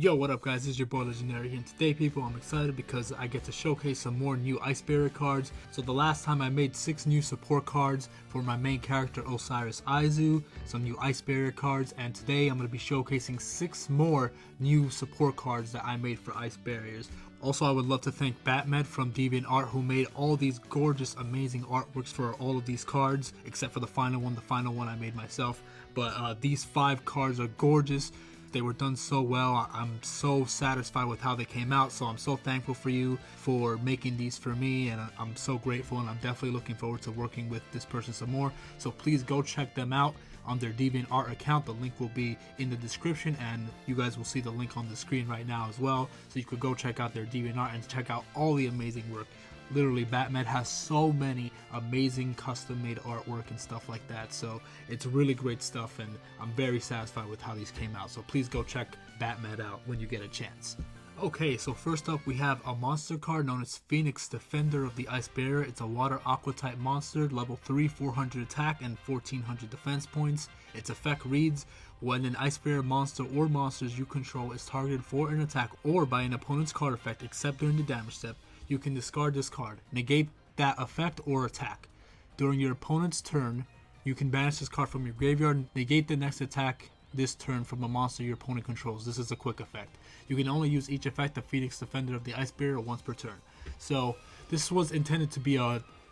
Yo, what up guys, it's your boy Legendary here, and today people I'm excited because I get to showcase some more new Ice Barrier cards. So the last time I made 6 new support cards for my main character Osiris Izu, some new Ice Barrier cards, and today I'm going to be showcasing 6 more new support cards that I made for Ice Barriers. Also, I would love to thank Batmed from DeviantArt who made all these gorgeous, amazing artworks for all of these cards, except for the final one I made myself. But these 5 cards are gorgeous. They were done so well. I'm so satisfied with how they came out, so I'm so thankful for you for making these for me, and I'm so grateful, and I'm definitely looking forward to working with this person some more. So please go check them out on their DeviantArt account. The link will be in the description, and you guys will see the link on the screen right now as well, so you could go check out their DeviantArt and check out all the amazing work. Literally, Batmed has so many amazing custom made artwork and stuff like that, so it's really great stuff, and I'm very satisfied with how these came out. So please go check Batmed out when you get a chance. Okay, so first up we have a monster card known as Phoenix Defender of the Ice Barrier. It's a water aqua type monster, level 3, 400 attack and 1400 defense points. Its effect reads: when an Ice Barrier monster or monsters you control is targeted for an attack or by an opponent's card effect except during the damage step, you can discard this card, negate that effect or attack. During your opponent's turn, you can banish this card from your graveyard, negate the next attack this turn from a monster your opponent controls. This is a quick effect. You can only use each effect of Phoenix Defender of the Ice Barrier once per turn. So this was intended to be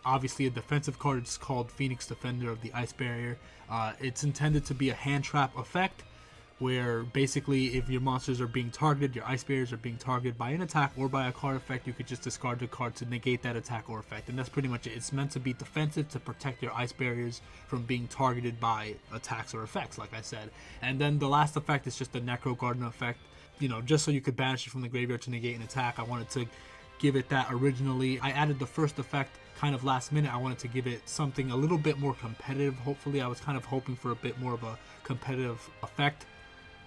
obviously a defensive card. It's called Phoenix Defender of the Ice Barrier. It's intended to be a hand trap effect, where basically if your monsters are being targeted, your Ice Barriers are being targeted by an attack or by a card effect, you could just discard the card to negate that attack or effect, and that's pretty much it. It's meant to be defensive to protect your Ice Barriers from being targeted by attacks or effects, like I said. And then the last effect is just the Necro Garden effect, you know, just so you could banish it from the graveyard to negate an attack. I wanted to give it that originally. I added the first effect kind of last minute. I wanted to give it something a little bit more competitive. Hopefully, I was kind of hoping for a bit more of a competitive effect,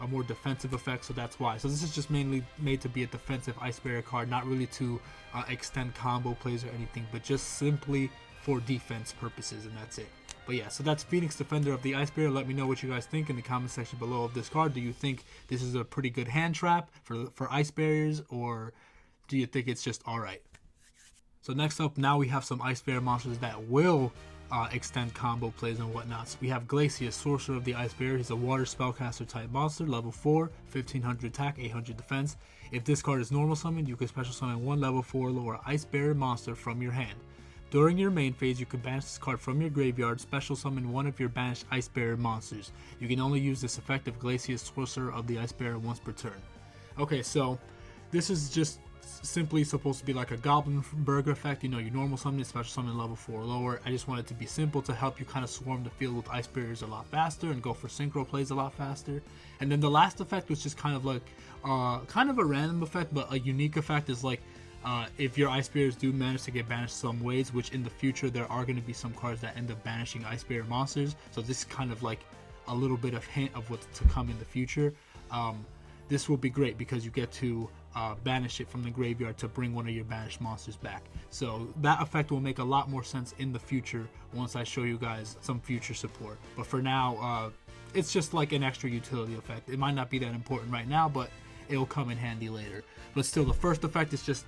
a more defensive effect, so that's why. So this is just mainly made to be a defensive Ice Barrier card, not really to extend combo plays or anything, but just simply for defense purposes, and that's it. But yeah, so that's Phoenix Defender of the Ice Barrier. Let me know what you guys think in the comment section below of this card. Do you think this is a pretty good hand trap for Ice Barriers, or do you think it's just alright? So next up, now we have some Ice Barrier monsters that will extend combo plays and whatnot. So we have Glacius, Sorcerer of the Ice Barrier. He's a water spellcaster type monster, level 4, 1500 attack, 800 defense. If this card is normal summoned, you can special summon one level 4 lower Ice Barrier monster from your hand. During your main phase, you can banish this card from your graveyard, special summon one of your banished Ice Barrier monsters. You can only use this effect of Glacius, Sorcerer of the Ice Barrier once per turn. Okay, so this is just simply supposed to be like a Goblin Burger effect. You know, you normal summon it, special summon level 4 or lower. I just want it to be simple to help you kind of swarm the field with Ice Barriers a lot faster and go for synchro plays a lot faster. And then the last effect, which is kind of like kind of a random effect but a unique effect, is like if your Ice Barriers do manage to get banished some ways, which in the future there are going to be some cards that end up banishing Ice Barrier monsters, so this is kind of like a little bit of hint of what's to come in the future. This will be great because you get to banish it from the graveyard to bring one of your banished monsters back. So that effect will make a lot more sense in the future once I show you guys some future support. But for now, it's just like an extra utility effect. It might not be that important right now, but it'll come in handy later. But still, the first effect is just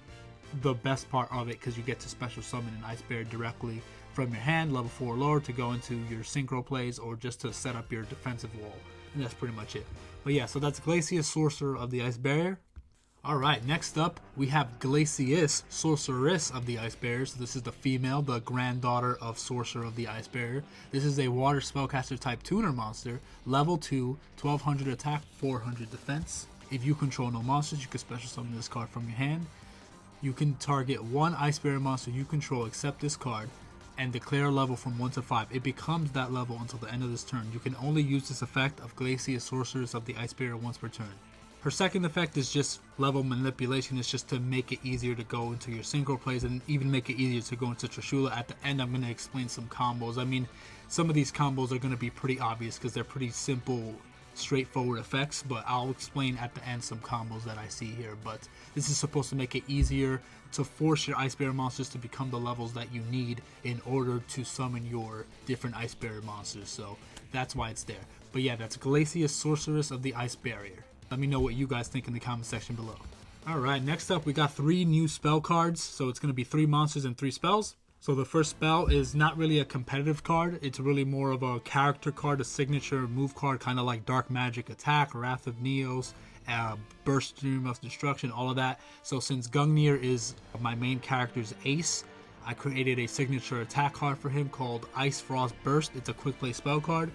the best part of it because you get to special summon an Ice Barrier directly from your hand, level 4 or lower, to go into your synchro plays or just to set up your defensive wall. And that's pretty much it. But yeah, so that's Glacius, Sorcerer of the Ice Barrier. Alright, next up we have Glacius, Sorceress of the Ice Barrier. So this is the female, the granddaughter of Sorcerer of the Ice Barrier. This is a water spellcaster type tuner monster, level 2, 1200 attack, 400 defense. If you control no monsters, you can special summon this card from your hand. You can target one Ice Barrier monster you control except this card and declare a level from 1 to 5. It becomes that level until the end of this turn. You can only use this effect of Glacius, Sorceress of the Ice Barrier once per turn. Her second effect is just level manipulation. It's just to make it easier to go into your synchro plays and even make it easier to go into Trishula. At the end, I'm going to explain some combos. I mean, some of these combos are going to be pretty obvious because they're pretty simple, straightforward effects, but I'll explain at the end some combos that I see here. But this is supposed to make it easier to force your Ice Barrier monsters to become the levels that you need in order to summon your different Ice Barrier monsters, so that's why it's there. But yeah, that's Glacius, Sorceress of the Ice Barrier. Let me know what you guys think in the comment section below. Alright, next up we got 3 new spell cards. So it's going to be 3 monsters and 3 spells. So the first spell is not really a competitive card. It's really more of a character card, a signature move card, kind of like Dark Magic Attack, Wrath of Neos, Burst Stream of Destruction, all of that. So since Gungnir is my main character's ace, I created a signature attack card for him called Ice Frost Burst. It's a quick play spell card.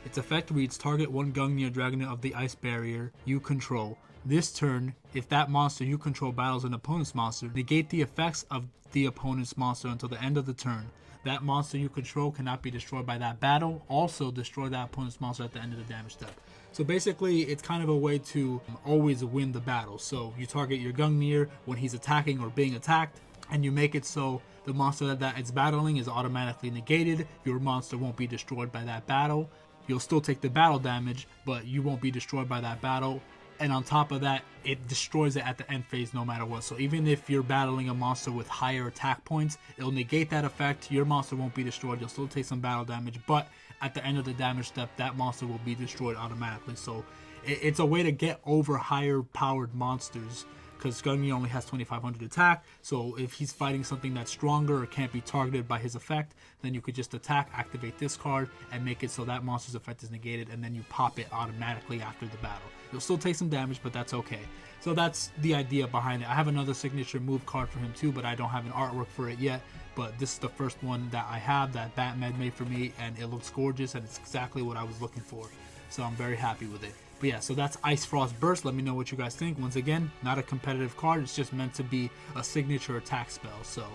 Its effect reads, target one Gungnir Dragonet of the Ice Barrier you control. This turn, if that monster you control battles an opponent's monster, negate the effects of the opponent's monster until the end of the turn. That monster you control cannot be destroyed by that battle. Also, destroy that opponent's monster at the end of the damage step. So basically, it's kind of a way to always win the battle. So you target your Gungnir when he's attacking or being attacked, and you make it so the monster that it's battling is automatically negated. Your monster won't be destroyed by that battle. You'll still take the battle damage, but you won't be destroyed by that battle. And on top of that, it destroys it at the end phase no matter what. So even if you're battling a monster with higher attack points, it'll negate that effect. Your monster won't be destroyed. You'll still take some battle damage, but at the end of the damage step, that monster will be destroyed automatically. So it's a way to get over higher powered monsters, because Gungnir only has 2500 attack. So if he's fighting something that's stronger or can't be targeted by his effect, then you could just attack, activate this card, and make it so that monster's effect is negated, and then you pop it automatically after the battle. You'll still take some damage, but that's okay. So that's the idea behind it. I have another signature move card for him too, but I don't have an artwork for it yet. But this is the first one that I have that Batman made for me, and it looks gorgeous, and it's exactly what I was looking for. So I'm very happy with it. But yeah, so that's Ice Frost Burst. Let me know what you guys think. Once again, not a competitive card. It's just meant to be a signature attack spell. So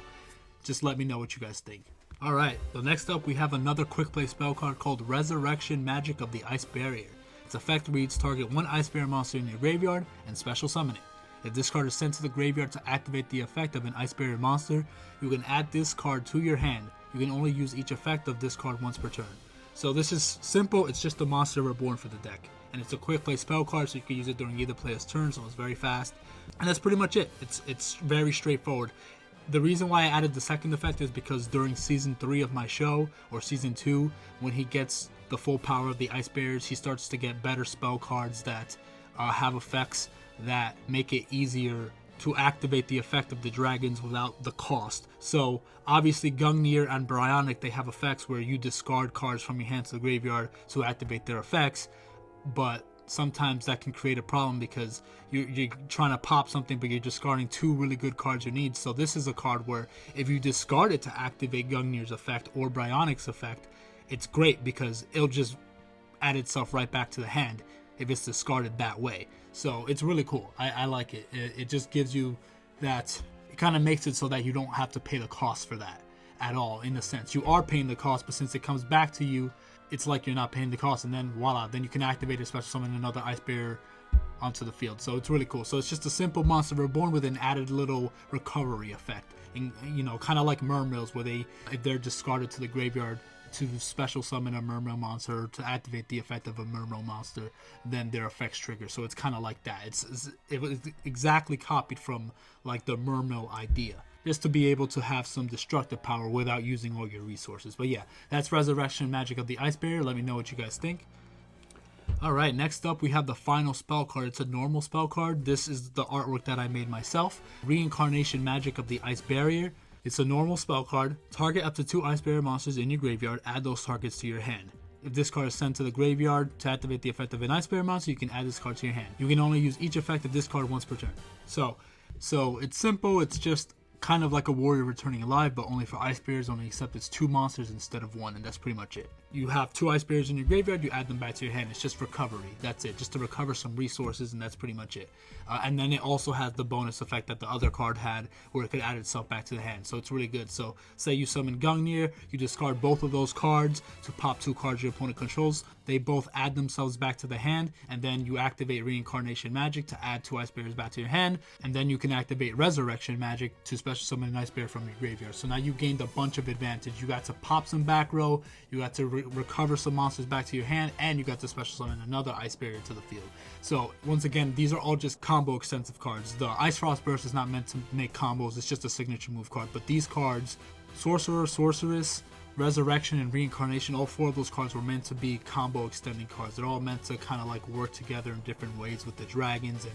just let me know what you guys think. Alright, so next up we have another quick play spell card called Resurrection Magic of the Ice Barrier. Its effect reads, target one Ice Barrier monster in your graveyard and special summon it. If this card is sent to the graveyard to activate the effect of an Ice Barrier monster, you can add this card to your hand. You can only use each effect of this card once per turn. So this is simple. It's just a monster reborn for the deck. And it's a quick play spell card, so you can use it during either player's turn, so it's very fast. And that's pretty much it. It's very straightforward. The reason why I added the second effect is because during season 3 of my show, or season 2, when he gets the full power of the Ice Barriers, he starts to get better spell cards that have effects that make it easier to activate the effect of the dragons without the cost. So obviously Gungnir and Brionic, they have effects where you discard cards from your hand to the graveyard to activate their effects, but sometimes that can create a problem because you're trying to pop something but you're discarding 2 really good cards you need. So this is a card where if you discard it to activate Gungnir's effect or Brionic's effect, it's great because it'll just add itself right back to the hand if it's discarded that way. So it's really cool. I like it. It just gives you that, it kind of makes it so that you don't have to pay the cost for that at all. In a sense, you are paying the cost, but since it comes back to you, it's like you're not paying the cost, and then voila, then you can activate a special summon another Ice Barrier onto the field. So it's really cool. So it's just a simple monster reborn with an added little recovery effect, and you know, kind of like Mermills, where if they're discarded to the graveyard to special summon a Mermill monster or to activate the effect of a Mermill monster, then their effects trigger. So it's kind of like that. It was exactly copied from like the Mermill idea, just to be able to have some destructive power without using all your resources. But yeah, that's Resurrection Magic of the Ice Barrier. Let me know what you guys think. Alright, next up we have the final spell card. It's a normal spell card. This is the artwork that I made myself. Reincarnation Magic of the Ice Barrier. It's a normal spell card. Target up to 2 Ice Barrier monsters in your graveyard. Add those targets to your hand. If this card is sent to the graveyard to activate the effect of an Ice Barrier monster, you can add this card to your hand. You can only use each effect of this card once per turn. So it's simple. It's just kind of like a warrior returning alive, but only for Ice Barriers, only except it's 2 monsters instead of 1, and that's pretty much it. You have 2 Ice Barriers in your graveyard, you add them back to your hand. It's just recovery. That's it, just to recover some resources, and that's pretty much it. And then it also has the bonus effect that the other card had, where it could add itself back to the hand. So it's really good. So say you summon Gungnir, you discard both of those cards to pop 2 cards your opponent controls. They both add themselves back to the hand, and then you activate Reincarnation Magic to add 2 Ice Barriers back to your hand, and then you can activate Resurrection Magic to special summon an Ice Barrier from your graveyard. So now you gained a bunch of advantage. You got to pop some back row, you got to recover some monsters back to your hand, and you got to special summon another Ice Barrier to the field. So once again, these are all just combo extensive cards. The Ice Frost Burst is not meant to make combos, it's just a signature move card. But these cards, Sorcerer, Sorceress, Resurrection and Reincarnation, all 4 of those cards were meant to be combo extending cards. They're all meant to kind of like work together in different ways with the dragons, and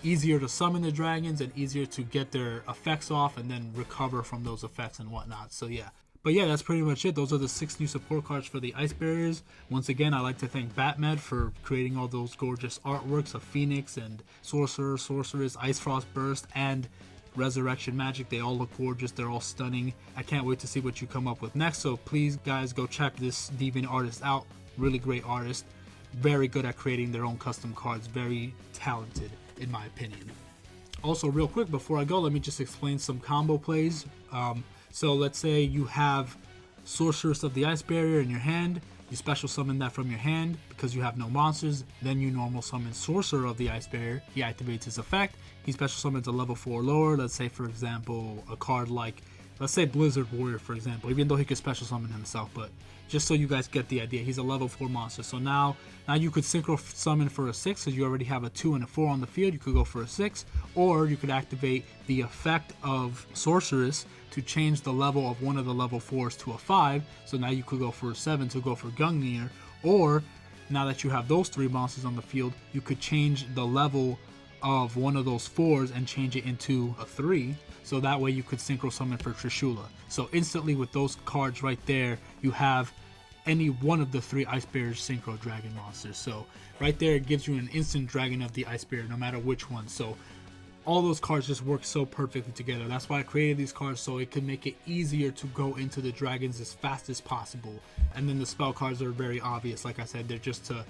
easier to summon the dragons and easier to get their effects off and then recover from those effects and whatnot. So yeah. But yeah, that's pretty much it. Those are the 6 new support cards for the Ice Barriers. Once again, I'd like to thank Batmed for creating all those gorgeous artworks of Phoenix and Sorcerer, Sorceress, Ice Frost Burst, and Resurrection Magic. They all look gorgeous. They're all stunning. I can't wait to see what you come up with next. So please, guys, go check this Deviant artist out. Really great artist. Very good at creating their own custom cards. Very talented, in my opinion. Also, real quick, before I go, let me just explain some combo plays. So let's say you have Sorceress of the Ice Barrier in your hand. You special summon that from your hand because you have no monsters. Then you normal summon Sorcerer of the Ice Barrier. He activates his effect. He special summons a level 4 lower. Let's say, for example, a card like, let's say Blizzard Warrior, for example, even though he could special summon himself. But just so you guys get the idea, he's a level 4 monster. So now you could synchro summon for a 6 because you already have a 2 and a 4 on the field. You could go for a 6, or you could activate the effect of Sorceress to change the level of one of the level 4s to a 5. So now you could go for a 7 to go for Gungnir, or now that you have those 3 monsters on the field, you could change the level of one of those 4s and change it into a 3. So that way you could synchro summon for Trishula. So instantly with those cards right there, you have any one of the 3 Ice Barriers synchro dragon monsters. So right there, it gives you an instant Dragon of the Ice Barrier, no matter which one. So all those cards just work so perfectly together. That's why I created these cards, so it could make it easier to go into the dragons as fast as possible. And then the spell cards are very obvious. Like I said, they're just to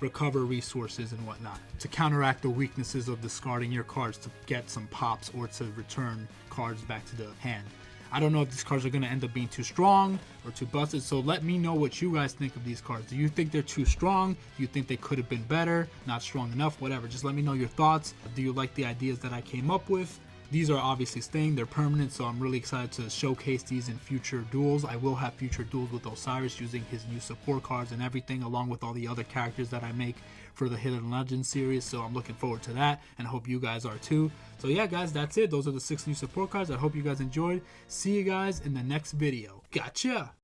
recover resources and whatnot, to counteract the weaknesses of discarding your cards to get some pops or to return cards back to the hand. I don't know if these cards are going to end up being too strong or too busted, so let me know what you guys think of these cards. Do you think they're too strong? Do you think they could have been better? Not strong enough? Whatever. Just let me know your thoughts. Do you like the ideas that I came up with? These are obviously staying, they're permanent, so I'm really excited to showcase these in future duels. I will have future duels with Osiris using his new support cards and everything, along with all the other characters that I make for the Hidden Legends series, so I'm looking forward to that, and I hope you guys are too. So yeah, guys, that's it. Those are the 6 new support cards. I hope you guys enjoyed. See you guys in the next video. Gotcha!